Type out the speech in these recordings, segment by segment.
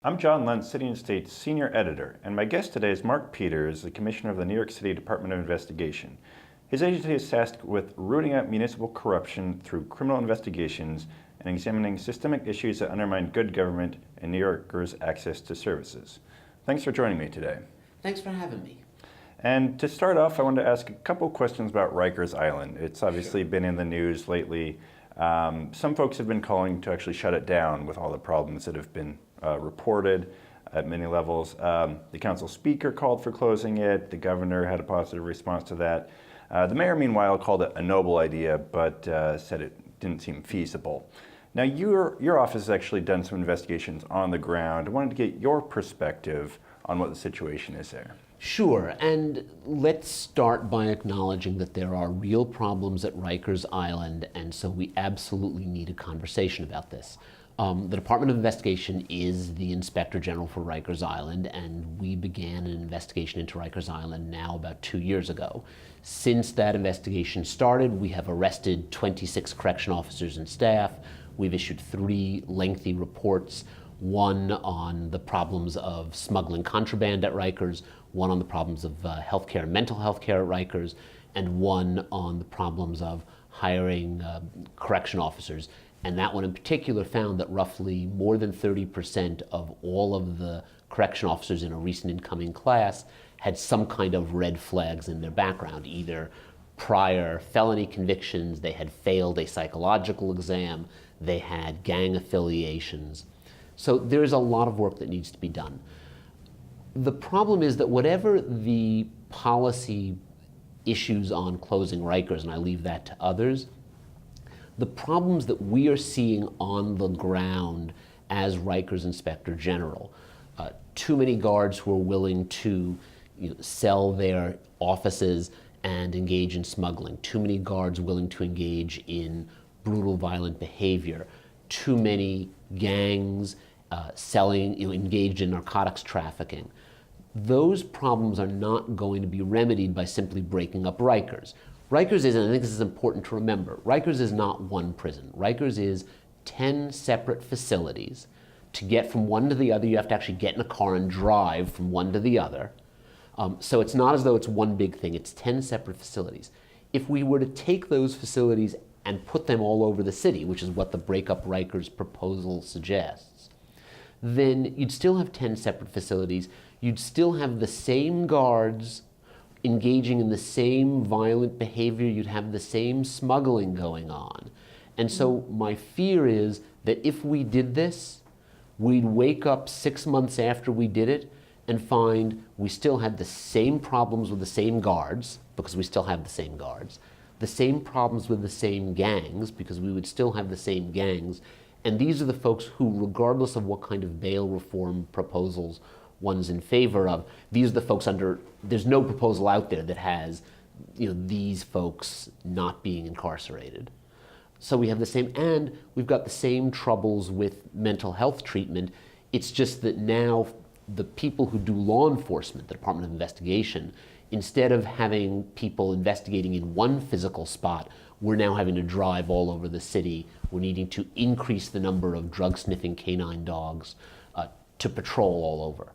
I'm John Lentz, City and State's senior editor, and my guest today is Mark Peters, the Commissioner of the New York City Department of Investigation. His agency is tasked with rooting out municipal corruption through criminal investigations and examining systemic issues that undermine good government and New Yorkers' access to services. Thanks for joining me today. Thanks for having me. And to start off, I wanted to ask a couple questions about Rikers Island. It's obviously been in the news lately. Some folks have been calling to actually shut it down with all the problems that have been reported at many levels. The council speaker called for closing it. The governor had a positive response to that. The mayor, meanwhile, called it a noble idea, but said it didn't seem feasible. Now, your office has actually done some investigations on the ground. I wanted to get your perspective on what the situation is there. Sure, and let's start by acknowledging that there are real problems at Rikers Island, and so we absolutely need a conversation about this. The Department of Investigation is the Inspector General for Rikers Island, and we began an investigation into Rikers Island now about 2 years ago. Since that investigation started, we have arrested 26 correction officers and staff. We've issued 3 lengthy reports, one on the problems of smuggling contraband at Rikers, one on the problems of healthcare and mental health care at Rikers, and one on the problems of hiring correction officers. And that one in particular found that roughly more than 30% of all of the correction officers in a recent incoming class had some kind of red flags in their background, either prior felony convictions, they had failed a psychological exam, they had gang affiliations. So there's a lot of work that needs to be done. The problem is that whatever the policy issues on closing Rikers, and I leave that to others, the problems that we are seeing on the ground as Rikers Inspector General, too many guards who are willing to sell their offices and engage in smuggling, too many guards willing to engage in brutal, violent behavior, too many gangs engaged in narcotics trafficking. Those problems are not going to be remedied by simply breaking up Rikers. Rikers is, and I think this is important to remember, Rikers is not one prison. Rikers is 10 separate facilities. To get from one to the other, you have to actually get in a car and drive from one to the other. So it's not as though it's one big thing, it's 10 separate facilities. If we were to take those facilities and put them all over the city, which is what the Break Up Rikers proposal suggests, then you'd still have 10 separate facilities. You'd still have the same guards engaging in the same violent behavior. You'd have the same smuggling going on. And so my fear is that if we did this, we'd wake up 6 months after we did it and find we still had the same problems with the same guards, because we still have the same guards, the same problems with the same gangs, because we would still have the same gangs. And these are the folks who, regardless of what kind of bail reform proposals one's in favor of, these are the folks there's no proposal out there that has these folks not being incarcerated. So we have the same, and we've got the same troubles with mental health treatment. It's just that now the people who do law enforcement, the Department of Investigation, instead of having people investigating in one physical spot, we're now having to drive all over the city. We're needing to increase the number of drug-sniffing canine dogs to patrol all over.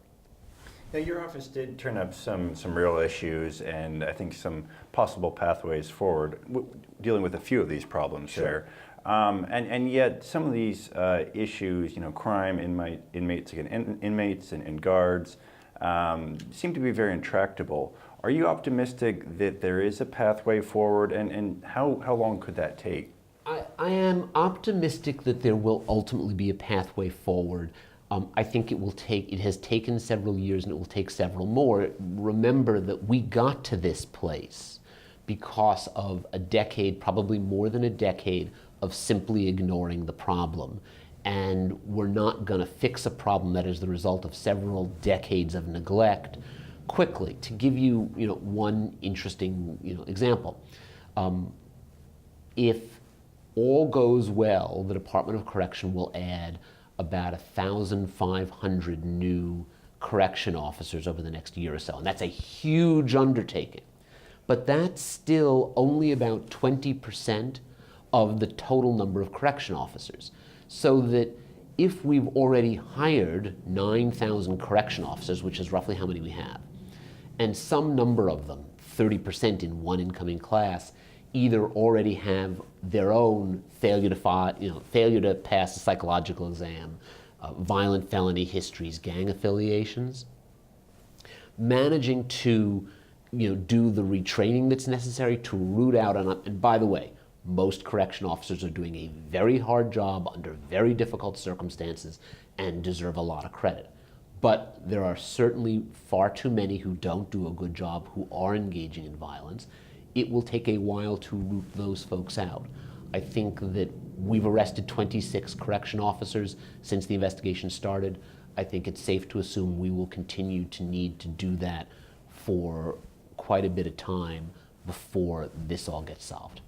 Now, your office did turn up some real issues and I think some possible pathways forward dealing with a few of these problems. Sure. There. And yet some of these issues, crime, inmates and guards, seem to be very intractable. Are you optimistic that there is a pathway forward, and how long could that take? I am optimistic that there will ultimately be a pathway forward. I think it has taken several years and it will take several more. Remember that we got to this place because of a decade, probably more than a decade, of simply ignoring the problem. And we're not going to fix a problem that is the result of several decades of neglect quickly. To give you, one interesting, example, if all goes well, the Department of Correction will add about 1,500 new correction officers over the next year or so, and that's a huge undertaking. But that's still only about 20% of the total number of correction officers. So that if we've already hired 9,000 correction officers, which is roughly how many we have, and some number of them, 30% in one incoming class, either already have their own failure to pass a psychological exam, violent felony histories, gang affiliations, managing to do the retraining that's necessary to root out, and by the way, most correction officers are doing a very hard job under very difficult circumstances and deserve a lot of credit. But there are certainly far too many who don't do a good job, who are engaging in violence. It will take a while to root those folks out. I think that we've arrested 26 correction officers since the investigation started. I think it's safe to assume we will continue to need to do that for quite a bit of time before this all gets solved.